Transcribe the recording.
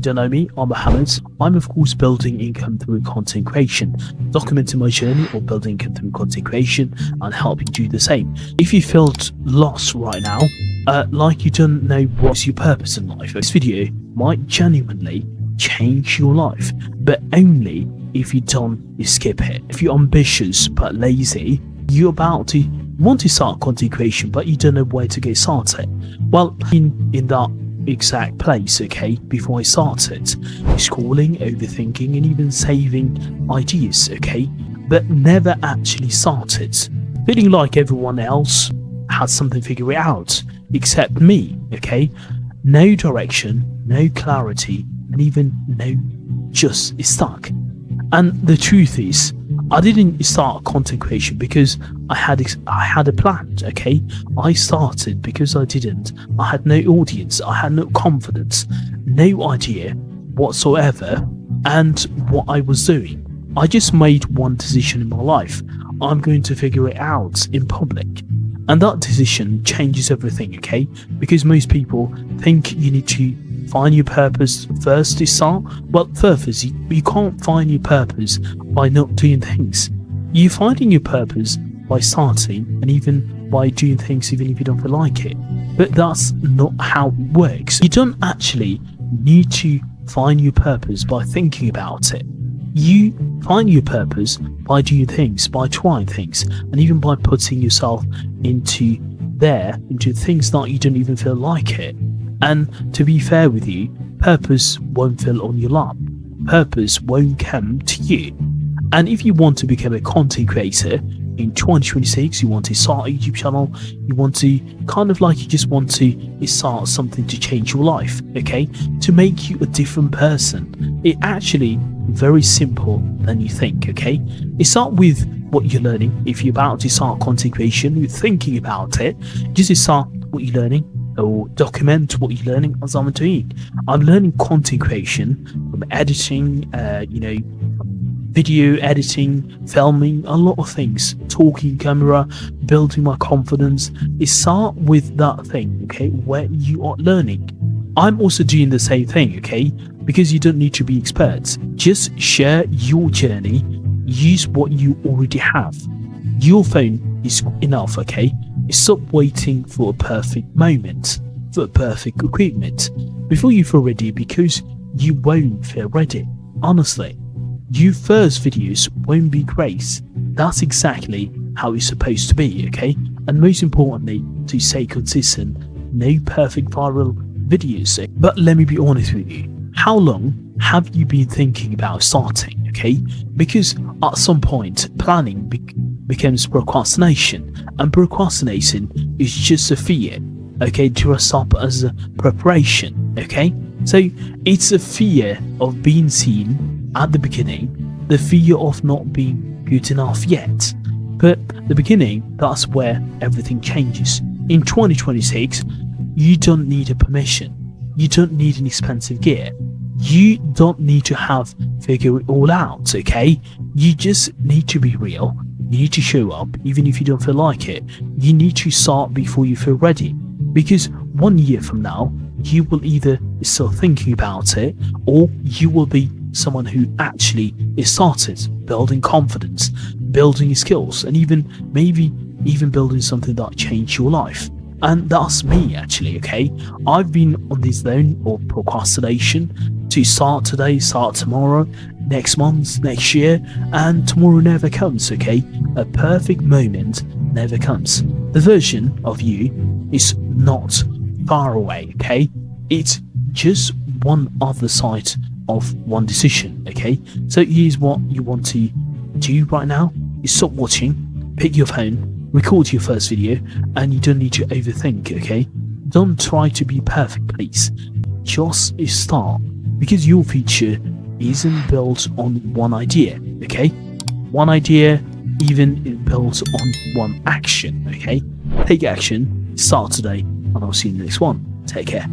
you don't know me, I'm Mohammed. I'm of course building income through content creation, documenting my journey of building income through content creation and helping you do the same. If you felt lost right now, like you don't know what's your purpose in life, this video might genuinely change your life, but only if you don't skip it. If you're ambitious but lazy, you're about to want to start content creation but you don't know where to get started. Well, in that exact place, okay, before I started, scrolling, overthinking and even saving ideas, okay, but never actually started, feeling like everyone else had something figured out except me, okay, no direction, no clarity, and even no just stuck. And the truth is, I didn't start content creation because I had a plan, okay? I started because I had no audience, I had no confidence, no idea whatsoever and what I was doing. I just made one decision in my life. I'm going to figure it out in public. And that decision changes everything, okay? Because most people think you need to find your purpose first to start. Well, first, you can't find your purpose by not doing things. You're finding your purpose by starting and even by doing things even if you don't feel like it. But that's not how it works. You don't actually need to find your purpose by thinking about it. You find your purpose by doing things, by trying things, and even by putting yourself into things that you don't even feel like it. And to be fair with you, purpose won't fall on your lap. Purpose won't come to you. And if you want to become a content creator in 2026, you want to start a YouTube channel, you want to you just want to start something to change your life, okay? To make you a different person. It actually very simple than you think, okay? It start with what you're learning. If you're about to start content creation, you're thinking about it, just start what you're learning or document what you're learning as I'm doing. I'm learning content creation from editing, video editing, filming, a lot of things, talking camera, building my confidence. It start with that thing, okay, where you are learning. I'm also doing the same thing, okay, because you don't need to be experts. Just share your journey, use what you already have. Your phone is enough, okay? Stop waiting for a perfect moment, for perfect equipment before you feel ready, because you won't feel ready. Honestly, your first videos won't be great. That's exactly how it's supposed to be, okay? And most importantly, to stay consistent, no perfect viral videos. But let me be honest with you, how long have you been thinking about starting, okay? Because at some point, planning becomes procrastination, and procrastination is just a fear, okay, dressed up as a preparation, okay? So it's a fear of being seen at the beginning, the fear of not being good enough yet. But the beginning, that's where everything changes. In 2026, you don't need a permission. You don't need an expensive gear. You don't need to have figure it all out, okay? You just need to be real. You need to show up even if you don't feel like it. You need to start before you feel ready. Because 1 year from now, you will either still thinking about it, or you will be someone who actually started building confidence, building skills, and maybe building something that changed your life. And that's me actually, okay? I've been on this zone of procrastination to start today, start tomorrow, next month, next year, and tomorrow never comes, okay? A perfect moment never comes. The version of you is not far away, okay? It's just one other side of one decision, okay? So here's what you want to do right now. You stop watching, pick your phone, record your first video, and you don't need to overthink, okay? Don't try to be perfect, please. Just start, because your future isn't built on one idea, okay? One idea even is built on one action, okay? Take action, start today, and I'll see you in the next one. Take care.